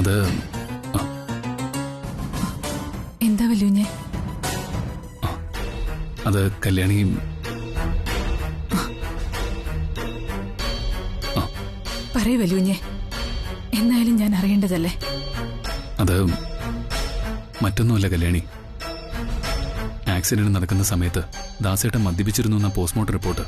അത് എന്താ വല്യുഞ്ഞെ? അത് കല്യാണി പറയൂ വല്യുഞ്ഞെ, എന്നായാലും ഞാൻ അറിയേണ്ടതല്ലേ? അത് മറ്റൊന്നുമല്ല കല്യാണി. ആക്സിഡന്റ് നടക്കുന്ന സമയത്ത് ദാസേട്ടൻ മദ്യപിച്ചിരുന്നു എന്ന പോസ്റ്റ്മോർട്ടം റിപ്പോർട്ട്.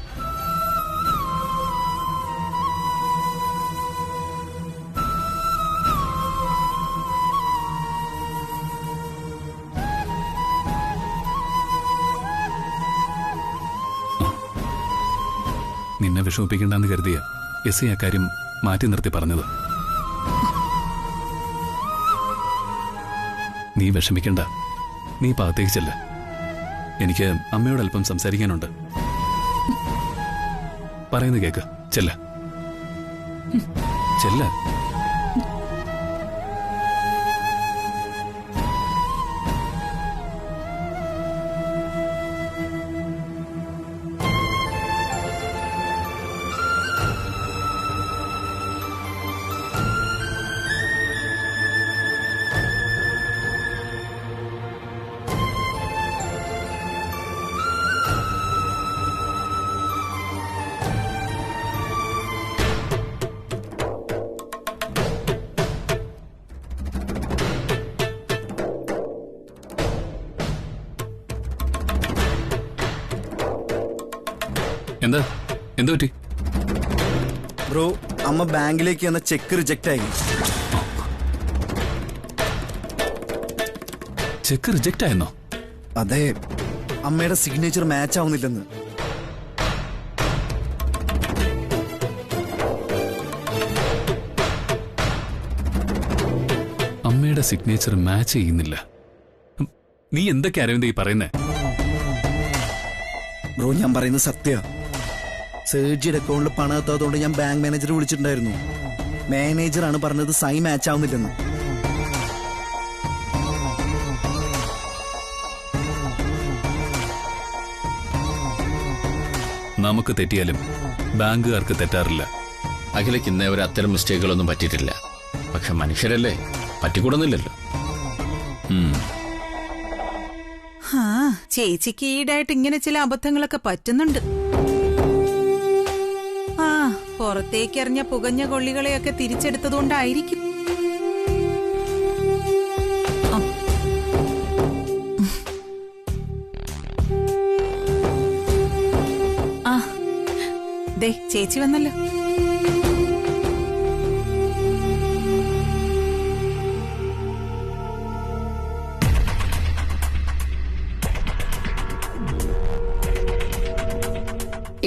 നിന്നെ വിഷമിപ്പിക്കണ്ടെന്ന് കരുതിയ എസ് ഐ അക്കാര്യം മാറ്റി നിർത്തി പറഞ്ഞത്. നീ വിഷമിക്കണ്ട, നീ പാകത്തേക്ക് ചെല്ല. എനിക്ക് അമ്മയോട് അല്പം സംസാരിക്കാനുണ്ട്. പറയുന്നത് കേക്ക്. ചെല്ല ചെല്ല. എന്താ എന്താ പറ്റി ബ്രോ? അമ്മ ബാങ്കിലേക്ക് വന്ന ചെക്ക് റിജക്റ്റ് ആയി. ചെക്ക് റിജക്റ്റ് ആയെന്നോ? അതെ, അമ്മയുടെ സിഗ്നേച്ചർ മാച്ച് ആവുന്നില്ലെന്ന്. അമ്മയുടെ സിഗ്നേച്ചർ മാച്ച് ചെയ്യുന്നില്ല? നീ എന്തൊക്കെ അരവിന്ദ ഈ പറയുന്നേ? ബ്രോ, ഞാൻ പറയുന്നത് സത്യ. സർജിയുടെ അക്കൗണ്ടിൽ പണം എത്താത്തതുകൊണ്ട് ഞാൻ ബാങ്ക് മാനേജറെ വിളിച്ചിട്ടുണ്ടായിരുന്നു. മാനേജറാണ് പറഞ്ഞത് സൈ മാച്ച് ആവുന്നില്ലെന്ന്. നമുക്ക് തെറ്റിയാലും ബാങ്കുകാർക്ക് തെറ്റാറില്ല. അഖിലയ്ക്ക് ഇന്നേ വരെ അത്തരം മിസ്റ്റേക്കുകളൊന്നും പറ്റിയിട്ടില്ല. പക്ഷെ മനുഷ്യരല്ലേ, പറ്റിക്കൂടുന്നില്ലല്ലോ. ചേച്ചിക്ക് ഈടായിട്ട് ഇങ്ങനെ ചില അബദ്ധങ്ങളൊക്കെ പറ്റുന്നുണ്ട്. പുറത്തേക്കെറിഞ്ഞ പുകഞ്ഞ കൊള്ളികളെയൊക്കെ തിരിച്ചെടുത്തതുകൊണ്ടായിരിക്കും. ദേ ചേച്ചി വന്നല്ലോ.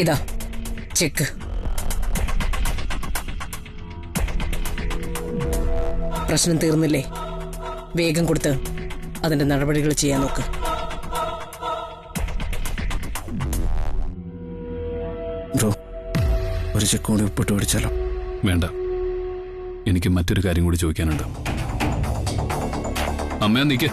ഇതാ ചെക്ക്. പ്രശ്നം തീർന്നില്ലേ? വേഗം കൊടുത്ത് അതിന്റെ നടപടികൾ ചെയ്യാൻ നോക്ക്. ബ്രോ, ഒരു ചെക്ക് കൂടി ഒപ്പിട്ട് പഠിച്ചാലോ? വേണ്ട, എനിക്ക് മറ്റൊരു കാര്യം കൂടി ചോദിക്കാനുണ്ട്. അമ്മ നിക്ക്.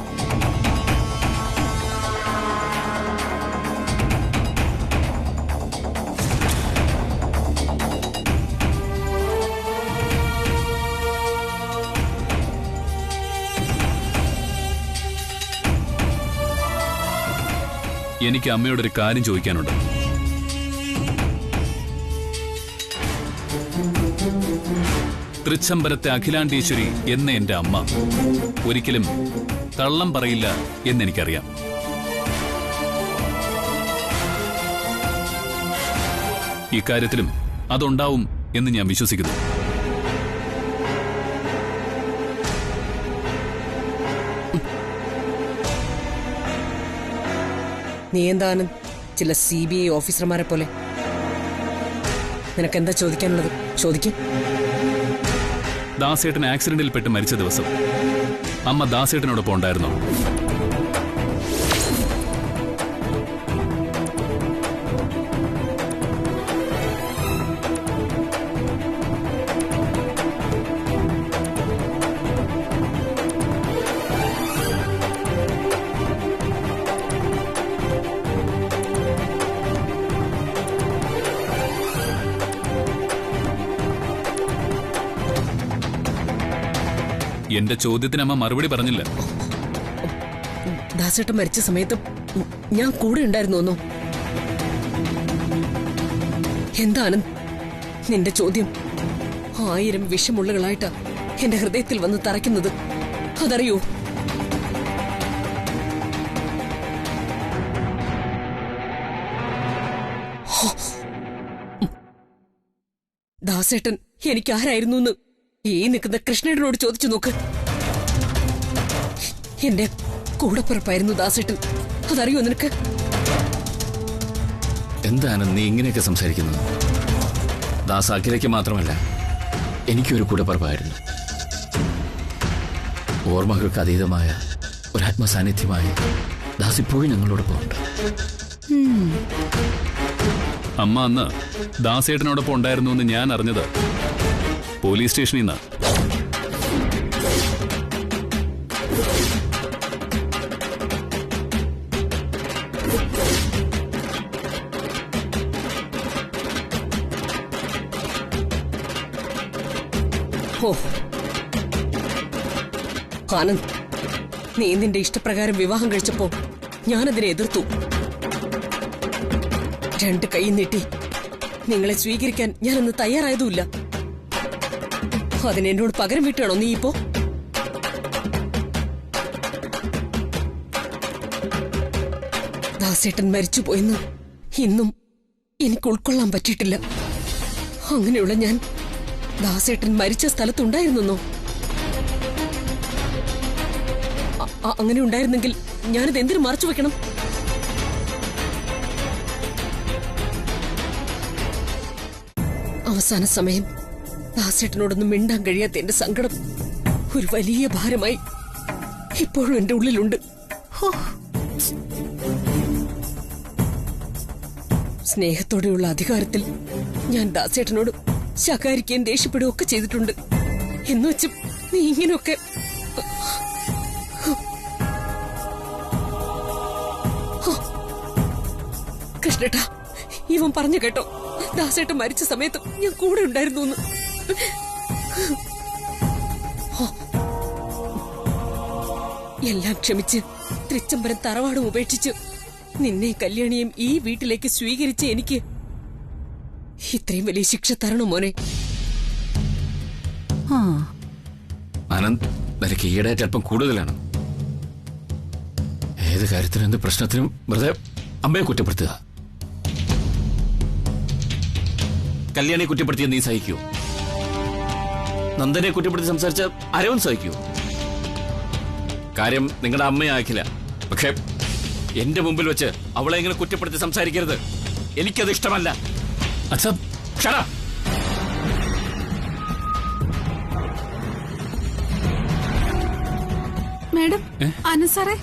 എനിക്ക് അമ്മയോടൊരു കാര്യം ചോദിക്കാനുണ്ട്. തൃച്ചംബരത്തെ അഖിലാണ്ടീശ്വരി എന്ന എന്റെ അമ്മ ഒരിക്കലും കള്ളം പറയില്ല എന്നെനിക്കറിയാം. ഇക്കാര്യത്തിലും അതുണ്ടാവും എന്ന് ഞാൻ വിശ്വസിക്കുന്നു. നീ എന്താണ് ചില CBI ഓഫീസർമാരെ പോലെ? നിനക്കെന്താ ചോദിക്കാനുള്ളത്? ചോദിക്കും. ദാസേട്ടൻ ആക്സിഡന്റിൽ പെട്ട് മരിച്ച ദിവസം അമ്മ ദാസേട്ടനോടൊപ്പം ഉണ്ടായിരുന്നോ? എന്റെ ചോദ്യത്തിന് അമ്മ മറുപടി പറഞ്ഞില്ല. ദാസേട്ടൻ മരിച്ച സമയത്ത് ഞാൻ കൂടെ ഉണ്ടായിരുന്നു. എന്താണ് നിന്റെ ചോദ്യം? 1000 വിഷമുള്ളുകളായിട്ടാ എന്റെ ഹൃദയത്തിൽ വന്ന് തറയ്ക്കുന്നത്, അതറിയോ? ദാസേട്ടൻ എനിക്ക് ആരായിരുന്നു എന്ന് ഈ നിൽക്കുന്ന കൃഷ്ണേട്ടനോട് ചോദിച്ചു നോക്ക്. എന്റെ കൂടപ്പിറപ്പായിരുന്നു ദാസേട്ടൻ, അതറിയോ നിനക്ക്? എന്താണ് നീ ഇങ്ങനെയൊക്കെ സംസാരിക്കുന്നത്? ദാസ് അഖിലയ്ക്ക് മാത്രമല്ല, എനിക്കൊരു കൂടപ്പറപ്പായിരുന്നു. ഓർമ്മകൾക്ക് അതീതമായ ഒരു ആത്മസാന്നിധ്യമായി ദാസ് ഇപ്പോഴും ഞങ്ങളോടൊപ്പം ഉണ്ട്. അമ്മ അന്ന് ദാസേട്ടനോടൊപ്പം ഉണ്ടായിരുന്നു എന്ന് ഞാൻ അറിഞ്ഞത് പോലീസ് സ്റ്റേഷനിൽ നിന്ന്. ഓ ആനന്ദ്, നീ നിന്റെ ഇഷ്ടപ്രകാരം വിവാഹം കഴിച്ചപ്പോ ഞാനതിനെ എതിർത്തു. 2 കൈ നീട്ടി നിങ്ങളെ സ്വീകരിക്കാൻ ഞാനന്ന് തയ്യാറായതുമില്ല. അതിനെന്നോട് പകരം വീട്ടാണോ നീ ഇപ്പോ? ദാസേട്ടൻ മരിച്ചുപോയെന്ന് ഇന്നും എനിക്ക് ഉൾക്കൊള്ളാൻ പറ്റിയിട്ടില്ല. അങ്ങനെയുള്ള ഞാൻ ദാസേട്ടൻ മരിച്ച സ്ഥലത്തുണ്ടായിരുന്നോ? അങ്ങനെ ഉണ്ടായിരുന്നെങ്കിൽ ഞാനിത് എന്തിനു മറച്ചു വെക്കണം? അവസാന സമയം ദാസേട്ടനോടൊന്നും മിണ്ടാൻ കഴിയാത്ത എന്റെ സങ്കടം ഒരു വലിയ ഭാരമായി ഇപ്പോഴും എന്റെ ഉള്ളിലുണ്ട്. സ്നേഹത്തോടെയുള്ള അധികാരത്തിൽ ഞാൻ ദാസേട്ടനോട് ശകാരിക്കുകയും ദേഷ്യപ്പെടുകയും ഒക്കെ ചെയ്തിട്ടുണ്ട്. എന്നുവെച്ചും നീ ഇങ്ങനെയൊക്കെ കൃഷ്ണേട്ടാ, ഇവൻ പറഞ്ഞു കേട്ടോ, ദാസേട്ടൻ മരിച്ച സമയത്ത് ഞാൻ കൂടെ ഉണ്ടായിരുന്നു എന്ന്. എല്ലാം ക്ഷമിച്ച് തൃച്ചംബരം തറവാടും ഉപേക്ഷിച്ച് നിന്നെ കല്യാണിയും ഈ വീട്ടിലേക്ക് സ്വീകരിച്ച് എനിക്ക് ഇത്രയും വലിയ ശിക്ഷ തരണോ മോനെ? ആനന്ദ്, നിനക്ക് ഈയിടെയായിട്ട് അല്പം കൂടുതലാണ്. ഏത് കാര്യത്തിനും എന്ത് പ്രശ്നത്തിനും വെറുതെ അമ്മയെ കുറ്റപ്പെടുത്തുക. കല്യാണിയെ കുറ്റപ്പെടുത്തിയ നീ സഹിക്കൂ? നന്ദനെ കുറ്റപ്പെടുത്തി സംസാരിച്ച അരവൻ സഹിക്കൂ? കാര്യം നിങ്ങളുടെ അമ്മയാക്കില്ല, പക്ഷെ എന്റെ മുമ്പിൽ വെച്ച് അവളെ ഇങ്ങനെ കുറ്റപ്പെടുത്തി സംസാരിക്കരുത്. എനിക്കത് ഇഷ്ടമല്ല. അച്ഛാ, ഷടാ. മേഡം, ആനന്ദ് സാറേ,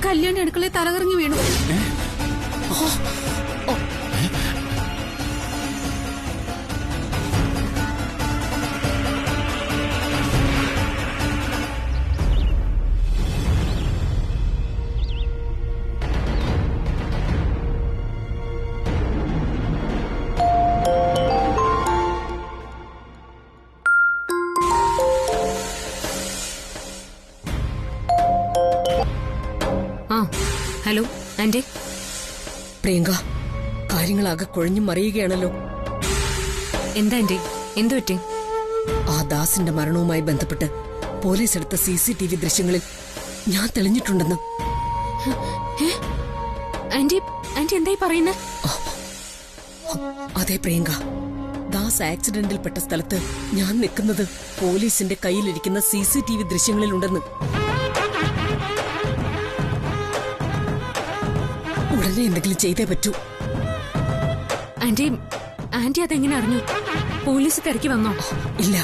കല്യാണി അടുക്കളയിൽ തലകറങ്ങി വീണു. Hello aunty. പ്രിയങ്ക, കാര്യങ്ങളാകെ കുഴഞ്ഞു മറിയുകയാണല്ലോ. എന്താ ആന്റി, എന്തു പറ്റി? ആ ദാസിന്റെ മരണവുമായി ബന്ധപ്പെട്ട് പോലീസ് എടുത്ത CCTV ദൃശ്യങ്ങളിൽ ഞാൻ തെളിഞ്ഞിട്ടുണ്ടെന്ന്. ആന്റി ആന്റി എന്തായി പറയുന്നത്? അതെ പ്രിയങ്ക, ദാസ് ആക്സിഡന്റിൽപ്പെട്ട സ്ഥലത്ത് ഞാൻ നിൽക്കുന്നത് പോലീസിന്റെ കയ്യിലിരിക്കുന്ന CCTV ദൃശ്യങ്ങളിലുണ്ടെന്ന്. ഉടനെ എന്തെങ്കിലും ചെയ്തേ പറ്റൂ. ആന്റി ആന്റി അതെങ്ങനെ അറിഞ്ഞു? പോലീസ് തിരക്കി വന്നോ? ഇല്ല,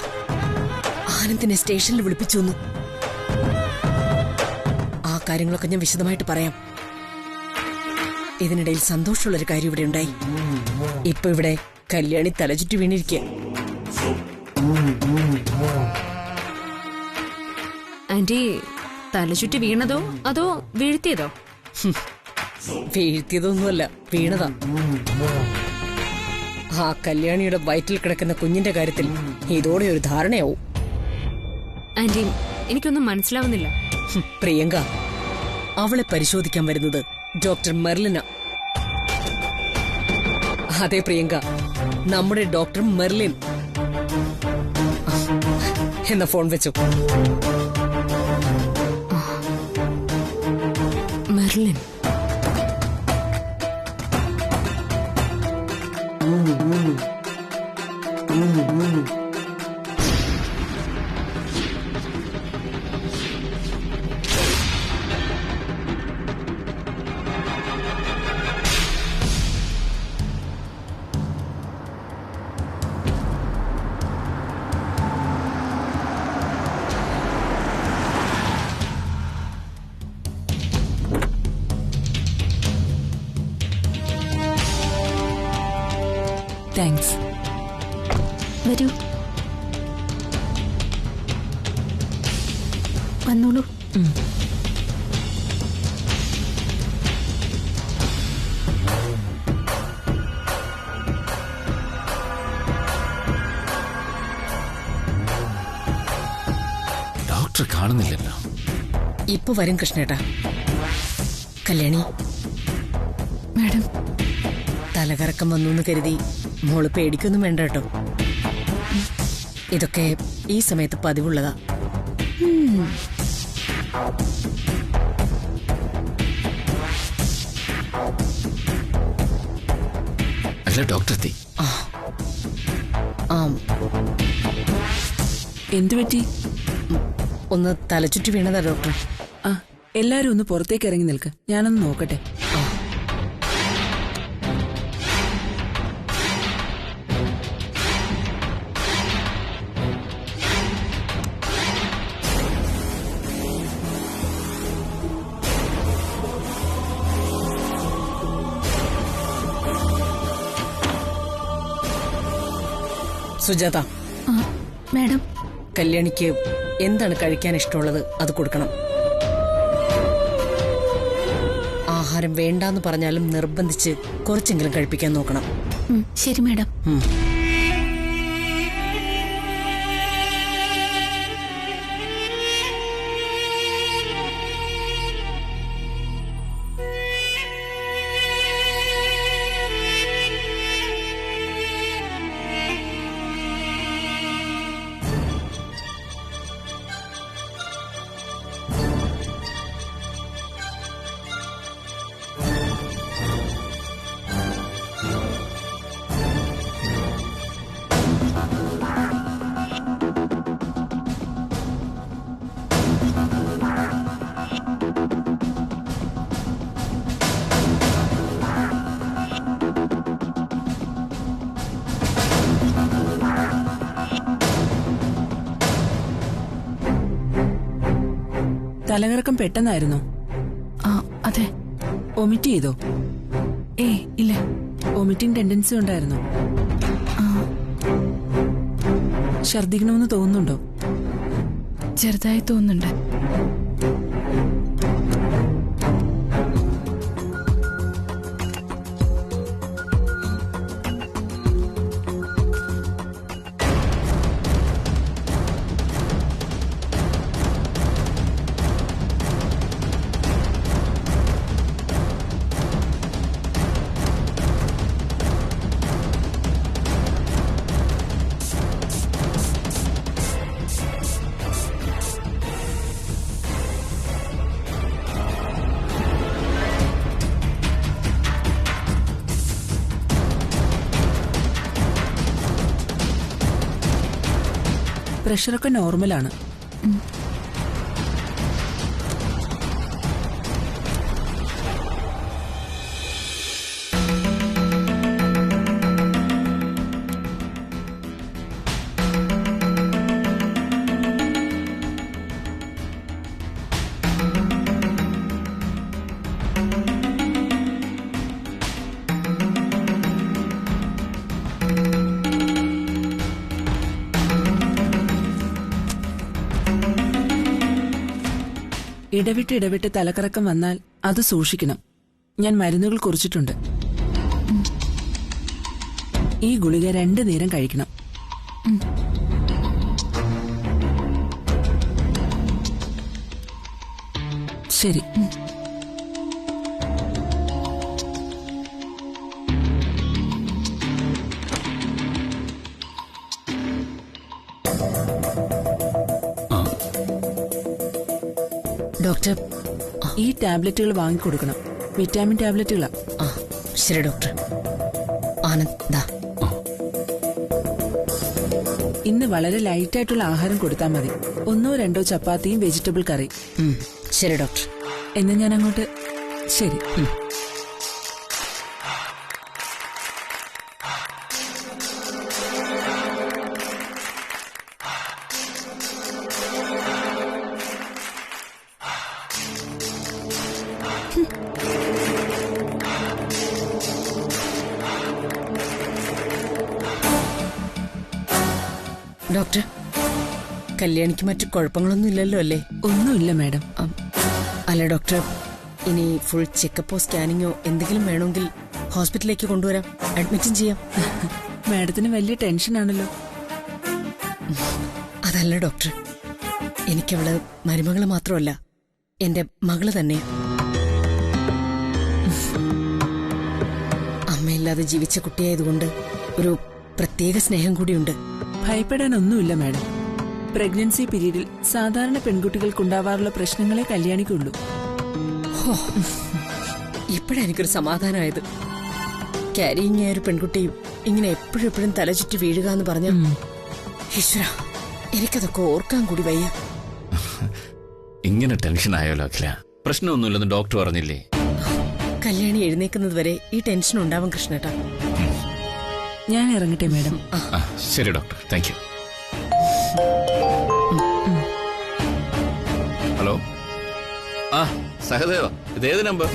ആനന്ദിനെ സ്റ്റേഷനിൽ വിളിപ്പിച്ചു വന്നു. ആ കാര്യങ്ങളൊക്കെ ഞാൻ വിശദമായിട്ട് പറയാം. ഇതിനിടയിൽ സന്തോഷമുള്ളൊരു കാര്യം ഇവിടെ ഉണ്ടായി. ഇപ്പൊ ഇവിടെ കല്യാണി തലചുറ്റി വീണിരിക്കുക. ആന്റി തലചുറ്റി വീണതോ അതോ വീഴ്ത്തിയതോ? വീഴ്ത്തിയതൊന്നുമല്ല, വീണതാ. ആ കല്യാണിയുടെ വയറ്റിൽ കിടക്കുന്ന കുഞ്ഞിന്റെ കാര്യത്തിൽ ഇതോടെ ഒരു ധാരണയാവും. ആന്റി എനിക്കൊന്നും മനസ്സിലാവുന്നില്ല. പ്രിയങ്ക, അവളെ പരിശോധിക്കാൻ വരുന്നത് ഡോക്ടർ മെർലിന. അതെ പ്രിയങ്ക, നമ്മുടെ ഡോക്ടർ മെർലിൻ. എന്ന ഫോൺ വെച്ചു. മെർലിൻ. താങ്ക്സ്. വരൂ, വന്നോളൂ. ഡോക്ടർ കാണുന്നില്ലല്ലോ. ഇപ്പൊ വരും കൃഷ്ണേട്ടാ. കല്യാണി, മാഡം, തലകറക്കം വന്നു കരുതി മോള് പേടിക്കൊന്നും വേണ്ട കേട്ടോ. ഇതൊക്കെ ഈ സമയത്ത് പതിവുള്ളതാ. അല്ല ഡോക്ടർ എത്തി. എന്തു പറ്റി? ഒന്ന് തലചുറ്റി വീണതാ ഡോക്ടർ. ആ, എല്ലാരും ഒന്ന് പുറത്തേക്ക് ഇറങ്ങി നിൽക്ക്, ഞാനൊന്ന് നോക്കട്ടെ. സുജാത, മാഡം, കല്യാണിക്ക് എന്താണ് കഴിക്കാൻ ഇഷ്ടമുള്ളത് അത് കൊടുക്കണം. ആഹാരം വേണ്ടാന്ന് പറഞ്ഞാലും നിർബന്ധിച്ച് കുറച്ചെങ്കിലും കഴിപ്പിക്കാൻ നോക്കണം. ശരി മാഡം. തലകറക്കം പെട്ടെന്നായിരുന്നോ? അതെ. വൊമിറ്റ് ചെയ്തോ? ഇല്ല. വൊമിറ്റിംഗ് ടെൻഡൻസി ഉണ്ടായിരുന്നോ? ഛർദിക്കണമെന്ന് തോന്നുന്നുണ്ടോ? ചെറുതായി തോന്നുന്നുണ്ട്. പ്രഷറൊക്കെ നോർമലാണ്. ഇടവിട്ട് തലകറക്കം വന്നാൽ അത് സൂക്ഷിക്കണം. ഞാൻ മരുന്നുകൾ കുറിച്ചിട്ടുണ്ട്. ഈ ഗുളിക 2 നേരം കഴിക്കണം. ശരി. ഡോക്ടർ, ഈ ടാബ്ലറ്റുകൾ വാങ്ങിക്കൊടുക്കണം. വിറ്റാമിൻ ടാബ്ലറ്റുകളാ. ആ ശരി ഡോക്ടർ. ആനന്ദ് ദാ. ഇന്ന് വളരെ ലൈറ്റായിട്ടുള്ള ആഹാരം കൊടുത്താൽ മതി. 1-2 ചപ്പാത്തിയും വെജിറ്റബിൾ കറി. ശരി ഡോക്ടർ. എന്ന് ഞാൻ അങ്ങോട്ട്. ശരി. ഡോക്ടർ, കല്യാണിക്ക് മറ്റു കുഴപ്പങ്ങളൊന്നും ഇല്ലല്ലോ അല്ലേ? ഒന്നുമില്ല മാഡം. അല്ല ഡോക്ടർ, ഇനി ഫുൾ ചെക്കപ്പോ സ്കാനിങ്ങോ എന്തെങ്കിലും വേണമെങ്കിൽ ഹോസ്പിറ്റലിലേക്ക് കൊണ്ടുവരാം, അഡ്മിറ്റും ചെയ്യാം. മാഡത്തിന് വലിയ ടെൻഷനാണല്ലോ. അതല്ല ഡോക്ടർ, എനിക്കവള് മരുമകള് മാത്രമല്ല, എന്റെ മകള് തന്നെ. അമ്മയില്ലാതെ ജീവിച്ച കുട്ടിയായതുകൊണ്ട് ഒരു പ്രത്യേക സ്നേഹം കൂടിയുണ്ട്. ഭയപ്പെടാനൊന്നുമില്ല മാഡം. പ്രഗ്നൻസി പീരീഡിൽ സാധാരണ പെൺകുട്ടികൾക്കുണ്ടാവാറുള്ള പ്രശ്നങ്ങളെ കല്യാണിക്കുള്ളൂ. ഇപ്പോഴാണ് എനിക്കൊരു സമാധാനമായത്. ക്യാരിങ് ആയ ഒരു പെൺകുട്ടിയും ഇങ്ങനെ എപ്പോഴും തല ചുറ്റി വീഴുക എന്ന് പറഞ്ഞ, ഈശ്വര, എനിക്കതൊക്കെ ഓർക്കാൻ കൂടി വയ്യ. ഇങ്ങനെ ടെൻഷൻ ആയാലോ അഖില? പ്രശ്നമൊന്നുമില്ലെന്ന് ഡോക്ടർ പറഞ്ഞില്ലേ? കല്യാണി എഴുന്നേക്കുന്നത് വരെ ഈ ടെൻഷൻ ഉണ്ടാവും കൃഷ്ണേട്ടാ. ഞാൻ ഇറങ്ങട്ടെ മാഡം. ശരി ഡോക്ടർ, താങ്ക് യു. ഹലോ, ആ സഹദേവ, ഇതേത് നമ്പർ?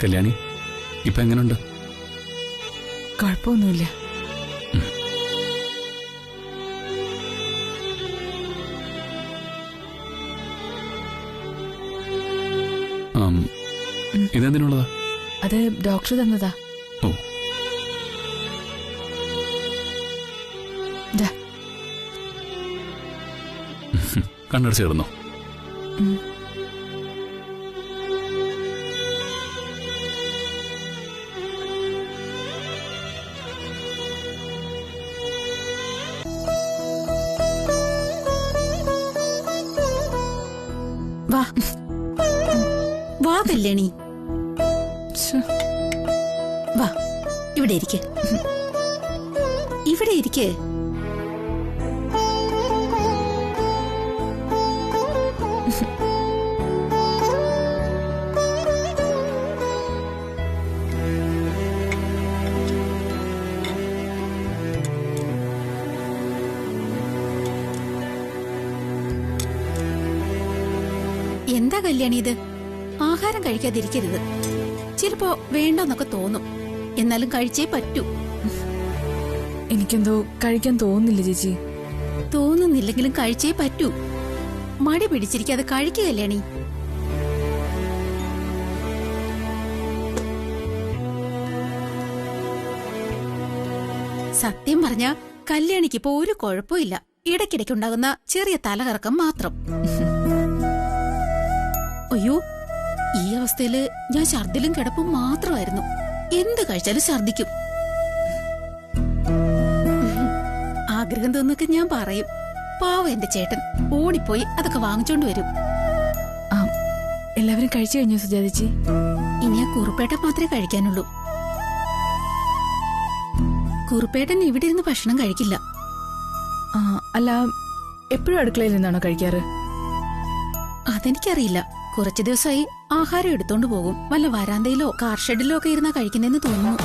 കല്യാണി, ഇപ്പൊ എങ്ങനെയുണ്ട്? കുഴപ്പമൊന്നുമില്ല. ഇതെന്തിനുള്ളതാ? അത് ഡോക്ടർ തന്നതാ. ഓ, കണ്ണടച്ച് കിടന്നോ? വാ വാ കല്യാണി, വാ ഇവിടെ ഇരിക്ക്, ഇവിടെ ഇരിക്ക്. എന്താ കല്യാണി ഇത്? ആഹാരം കഴിക്കാതിരിക്കരുത്. ചിലപ്പോ വേണ്ടെന്നൊക്കെ തോന്നും, എന്നാലും കഴിച്ചേ പറ്റൂ. എനിക്കെന്തോ കഴിക്കാൻ തോന്നുന്നില്ല ചേച്ചി. തോന്നുന്നില്ലെങ്കിലും കഴിച്ചേ പറ്റൂ. മടി പിടിച്ചിരിക്കാതെ കഴിക്കുക കല്യാണി. സത്യം പറഞ്ഞ കല്യാണിക്ക് ഇപ്പൊ ഒരു കുഴപ്പമില്ല. ഇടയ്ക്കിടയ്ക്കുണ്ടാകുന്ന ചെറിയ തലകറക്കം മാത്രം. അയ്യോ, ഈ അവസ്ഥയില് ഞാൻ ഛർദിലും കിടപ്പും മാത്രമായിരുന്നു. എന്ത് കഴിച്ചാലും ഛർദിക്കും. ആഗ്രഹം തോന്നൊക്കെ ഞാൻ പറയും. പാവം എന്റെ ചേട്ടൻ ഓടിപ്പോയി അതൊക്കെ വാങ്ങിച്ചോണ്ട് വരും. എല്ലാവരും കഴിച്ചു കഴിഞ്ഞോ സുജാതേച്ചി? ഇനി ആ കുറുപ്പേട്ടൻ മാത്രമേ കഴിക്കാനുള്ളൂ. കുറുപ്പേട്ടൻ ഇവിടെ ഇരുന്ന് ഭക്ഷണം കഴിക്കില്ല. ആ അല്ല, എപ്പോഴും അടുക്കളയിൽ നിന്നാണോ കഴിക്കാറ്? അതെനിക്കറിയില്ല. കുറച്ചു ദിവസമായി ആഹാരം എടുത്തോണ്ട് പോകും. വല്ല വരാന്തയിലോ കാർ ഷെഡിലോ ഒക്കെ ഇരുന്നാ കഴിക്കുന്നതെന്ന് തോന്നുന്നു.